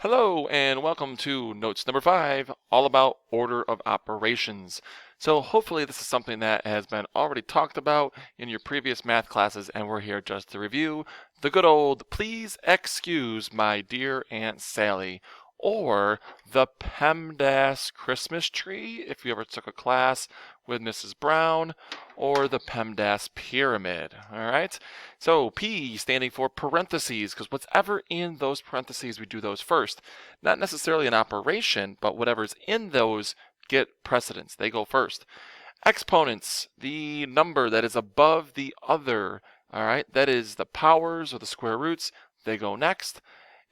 Hello and welcome to Notes number 5, all about order of operations. So hopefully this is something that has been already talked about in your previous math classes, and we're here just to review the good old "Please excuse my dear Aunt Sally," or the PEMDAS Christmas tree if you ever took a class with Mrs. Brown, or the PEMDAS pyramid. All right. So P standing for parentheses, because whatever in those parentheses, we do those first. Not necessarily an operation, but whatever's in those get precedence. They go first. Exponents, the number that is above the other. All right, that is the powers or the square roots. They go next.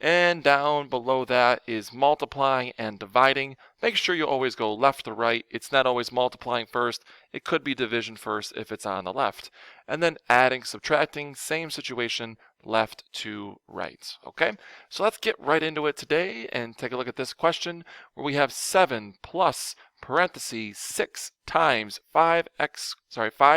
And down below that is multiplying and dividing. Make sure you always go left to right. It's not always multiplying first. It could be division first if it's on the left. And then adding, subtracting, same situation, left to right. Okay, so let's get right into it today and take a look at this question where we have 7 plus parentheses 6 times 5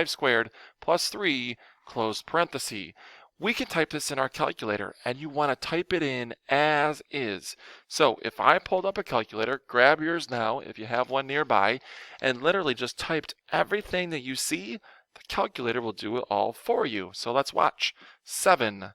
squared plus 3 close parenthesis. We can type this in our calculator, and you want to type it in as is. So if I pulled up a calculator, grab yours now if you have one nearby, and literally just typed everything that you see, the calculator will do it all for you. So let's watch. 7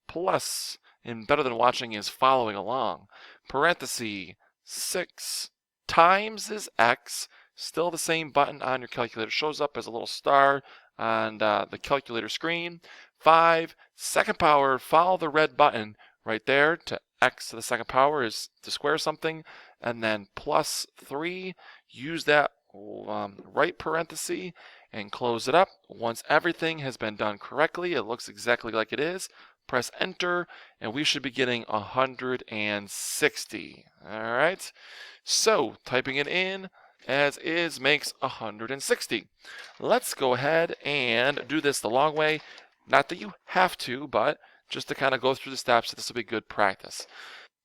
plus, and better than watching is following along, parenthesis 6 times is x, still the same button on your calculator, shows up as a little star on the calculator screen. 5, second power, follow the red button right there to x to the second power is to square something, and then plus 3, use that right parenthesis and close it up. Once everything has been done correctly, it looks exactly like it is. Press enter, and we should be getting 160. All right, so typing it in as is makes 160. Let's go ahead and do this the long way. Not that you have to, but just to kind of go through the steps, this will be good practice.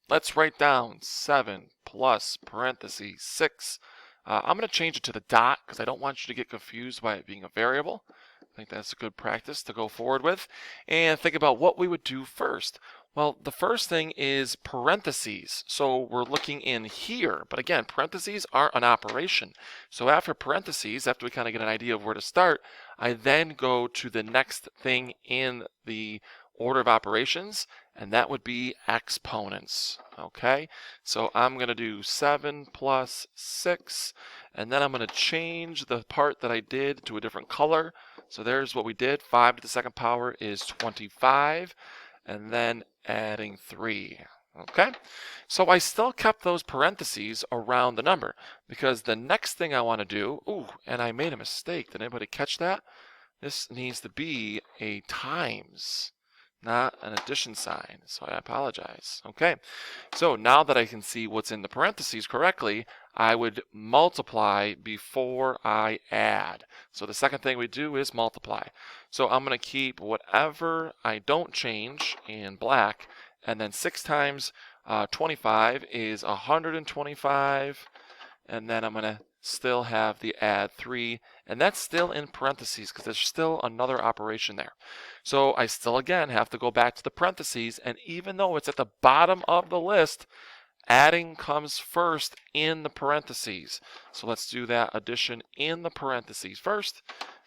Let's write down 7 plus parentheses 6. I'm going to change it to the dot because I don't want you to get confused by it being a variable. I think that's a good practice to go forward with. And think about what we would do first. Well, the first thing is parentheses. So we're looking in here. But again, parentheses are an operation. So after parentheses, after we kind of get an idea of where to start, I then go to the next thing in the order of operations, and that would be exponents. Okay, so I'm going to do 7 plus 6, and then I'm going to change the part that I did to a different color. So there's what we did. 5 to the second power is 25, and then adding 3. Okay, so I still kept those parentheses around the number because the next thing I want to do, and I made a mistake. Did anybody catch that? This needs to be a times, not an addition sign, so I apologize. Okay, so now that I can see what's in the parentheses correctly, I would multiply before I add. So the second thing we do is multiply. So I'm going to keep whatever I don't change in black, and then 6 times 25 is 125, and then I'm going to still have the add 3, and that's still in parentheses because there's still another operation there. So I still again have to go back to the parentheses, and even though it's at the bottom of the list, adding comes first in the parentheses. So let's do that addition in the parentheses first.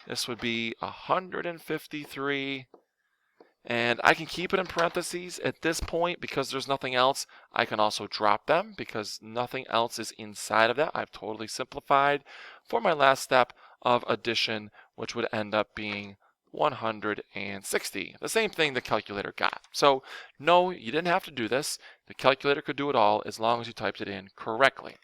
This would be 153. And I can keep it in parentheses at this point because there's nothing else. I can also drop them because nothing else is inside of that. I've totally simplified for my last step of addition, which would end up being 160. The same thing the calculator got. So no, you didn't have to do this. The calculator could do it all as long as you typed it in correctly.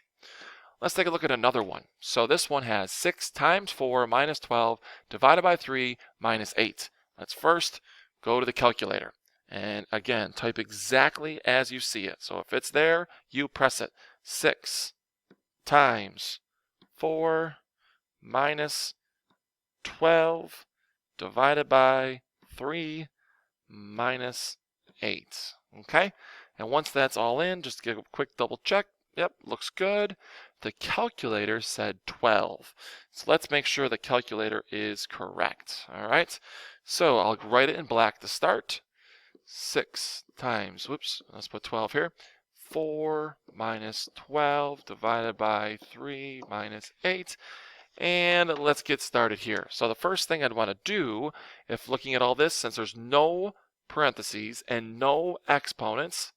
Let's take a look at another one. So this one has 6 times 4 minus 12 divided by 3 minus 8. Let's first go to the calculator. And again, type exactly as you see it. So if it's there, you press it. 6 times 4 minus 12 divided by 3 minus 8. Okay? And once that's all in, just give a quick double check. Yep, looks good. The calculator said 12. So let's make sure the calculator is correct. All right? So I'll write it in black to start. 6 times, let's put 12 here. 4 minus 12 divided by 3 minus 8. And let's get started here. So the first thing I'd want to do, if looking at all this, since there's no parentheses and no exponents,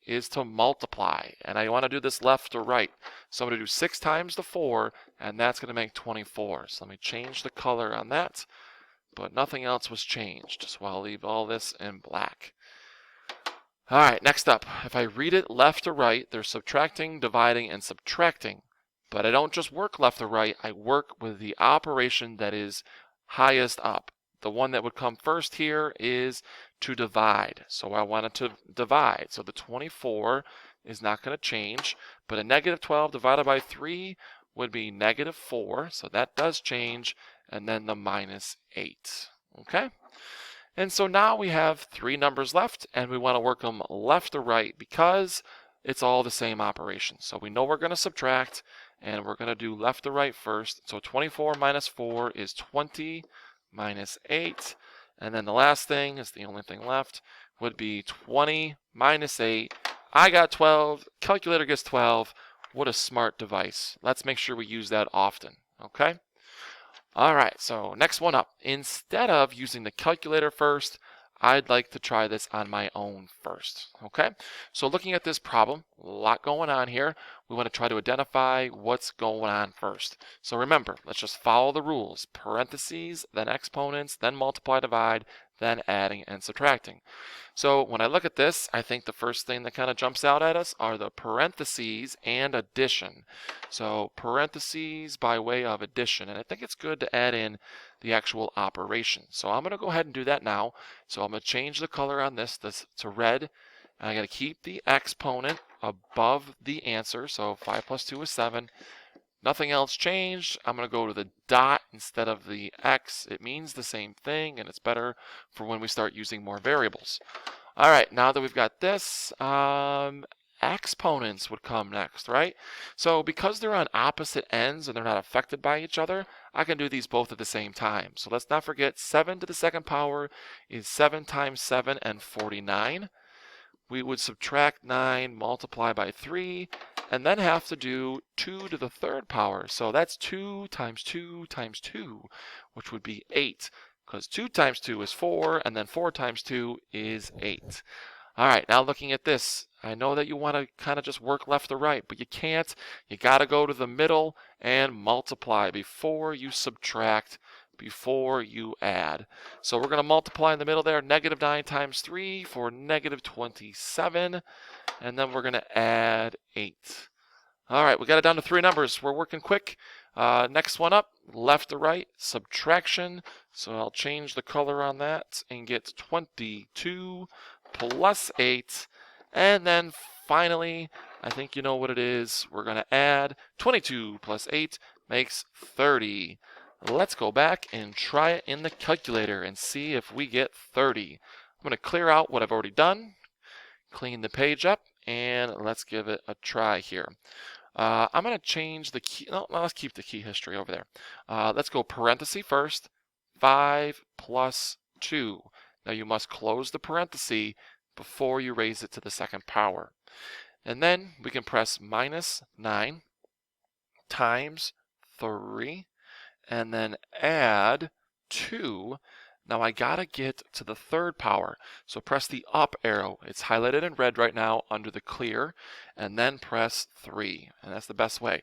is to multiply. And I want to do this left to right. So I'm going to do 6 times the 4, and that's going to make 24. So let me change the color on that, but nothing else was changed. So I'll leave all this in black. All right, next up, if I read it left to right, there's subtracting, dividing, and subtracting. But I don't just work left to right, I work with the operation that is highest up. The one that would come first here is to divide. So I wanted to divide. So the 24 is not going to change, but a negative 12 divided by 3 would be negative 4. So that does change, and then the minus 8. Okay? And so now we have 3 numbers left, and we want to work them left to right because it's all the same operation. So we know we're going to subtract, and we're going to do left to right first. So 24 minus 4 is 20 minus 8. And then the last thing is the only thing left would be 20 minus 8. I got 12. Calculator gets 12. What a smart device. Let's make sure we use that often. Okay? All right, so next one up. Instead of using the calculator first, I'd like to try this on my own first, okay? So looking at this problem, a lot going on here. We want to try to identify what's going on first. So remember, let's just follow the rules. Parentheses, then exponents, then multiply, divide, then adding and subtracting. So when I look at this, I think the first thing that kind of jumps out at us are the parentheses and addition. So parentheses by way of addition, and I think it's good to add in the actual operation. So I'm going to go ahead and do that now. So I'm going to change the color on this to red. And I'm going to keep the exponent above the answer. So 5 plus 2 is 7. Nothing else changed. I'm going to go to the dot instead of the x. It means the same thing, and it's better for when we start using more variables. All right, now that we've got this, exponents would come next, right? So because they're on opposite ends and they're not affected by each other, I can do these both at the same time. So let's not forget 7 to the second power is 7 times 7 and 49. We would subtract 9, multiply by 3, and then have to do 2 to the third power. So that's 2 times 2 times 2, which would be 8, because 2 times 2 is 4, and then 4 times 2 is 8. All right, now looking at this, I know that you want to kind of just work left to right, but you can't. You got to go to the middle and multiply before you subtract, before you add. So we're going to multiply in the middle there, negative 9 times 3 for negative 27, and then we're going to add 8. All right, we got it down to 3 numbers. We're working quick. Next one up, left to right, subtraction. So I'll change the color on that and get 22 plus 8. And then finally, I think you know what it is. We're going to add 22 plus 8 makes 30. Let's go back and try it in the calculator and see if we get 30. I'm going to clear out what I've already done, clean the page up, and let's give it a try here. I'm going to change the key. No, let's keep the key history over there. Let's go parenthesis first. 5 plus 2. Now you must close the parenthesis before you raise it to the second power. And then we can press minus 9 times 3 and then add 2. Now I gotta get to the third power. So press the up arrow. It's highlighted in red right now under the clear, and then press 3. And that's the best way.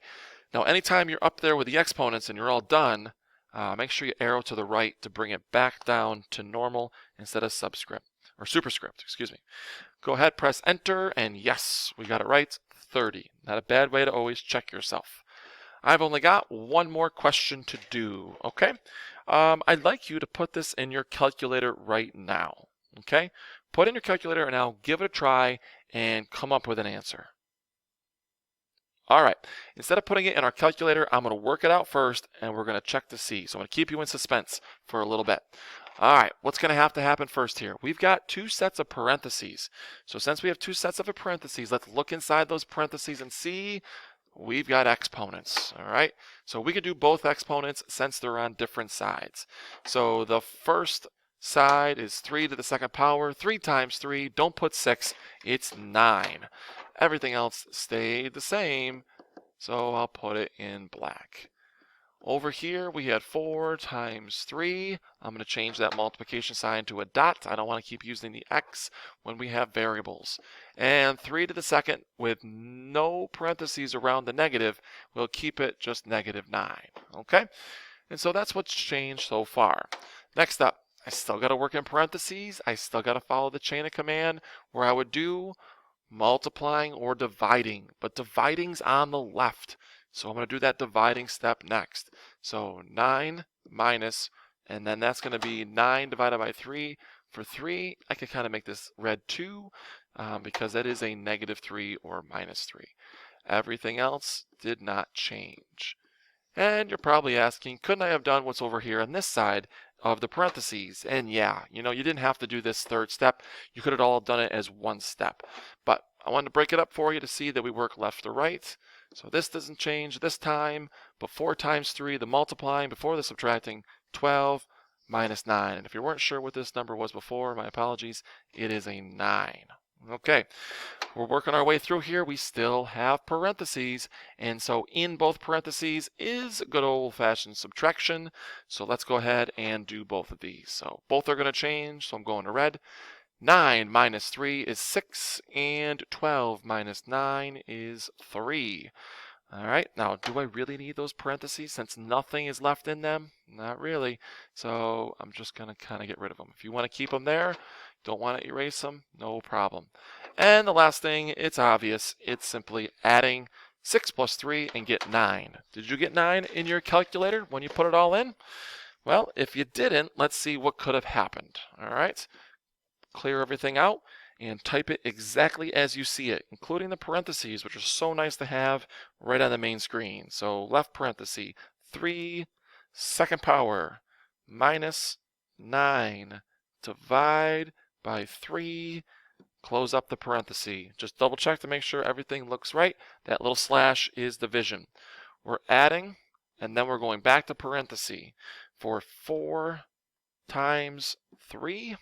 Now anytime you're up there with the exponents and you're all done, make sure you arrow to the right to bring it back down to normal instead of subscript, or superscript, excuse me. Go ahead, press enter, and yes, we got it right, 30. Not a bad way to always check yourself. I've only got one more question to do, okay? I'd like you to put this in your calculator right now, okay? Put in your calculator and now give it a try and come up with an answer. All right, instead of putting it in our calculator, I'm going to work it out first and we're going to check to see. So I'm going to keep you in suspense for a little bit. All right, what's going to happen first here? We've got 2 sets of parentheses. So since we have 2 sets of parentheses, let's look inside those parentheses and see we've got exponents, all right? So we could do both exponents since they're on different sides. So the first side is 3 to the second power. 3 times 3, don't put 6, it's 9. Everything else stayed the same, so I'll put it in black. Over here, we had 4 times 3. I'm going to change that multiplication sign to a dot. I don't want to keep using the x when we have variables. And 3 to the second with no parentheses around the negative, we'll keep it just negative 9. Okay? And so that's what's changed so far. Next up, I still got to work in parentheses. I still got to follow the chain of command where I would do multiplying or dividing. But dividing's on the left. So I'm going to do that dividing step next. So 9 minus, and then that's going to be 9 divided by 3. For 3, I can kind of make this red 2 because that is a negative 3 or minus 3. Everything else did not change. And you're probably asking, couldn't I have done what's over here on this side of the parentheses? And yeah, you didn't have to do this third step. You could have all done it as one step. But I wanted to break it up for you to see that we work left to right. So this doesn't change this time, but 4 times 3, the multiplying before the subtracting, 12 minus 9. And if you weren't sure what this number was before, my apologies, it is a 9. Okay, we're working our way through here. We still have parentheses, and so in both parentheses is good old-fashioned subtraction. So let's go ahead and do both of these. So both are going to change, so I'm going to red. 9 minus 3 is 6, and 12 minus 9 is 3. All right, now do I really need those parentheses since nothing is left in them? Not really. So I'm just going to kind of get rid of them. If you want to keep them there, don't want to erase them, no problem. And the last thing, it's obvious. It's simply adding 6 plus 3 and get 9. Did you get 9 in your calculator when you put it all in? Well, if you didn't, let's see what could have happened. All right, clear everything out and type it exactly as you see it, including the parentheses, which are so nice to have right on the main screen. So left parenthesis, 3 second power minus 9 divide by 3, close up the parenthesis. Just double check to make sure everything looks right. That little slash is division. We're adding, and then we're going back to parenthesis for 4 times 3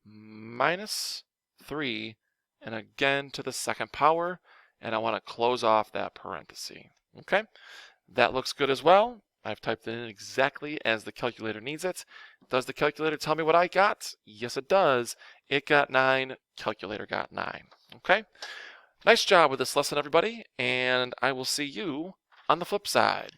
minus 3, and again to the second power, and I want to close off that parenthesis. Okay, that looks good as well. I've typed it in exactly as the calculator needs it. Does the calculator tell me what I got? Yes, it does. It got 9. Calculator got 9. Okay, nice job with this lesson, everybody, and I will see you on the flip side.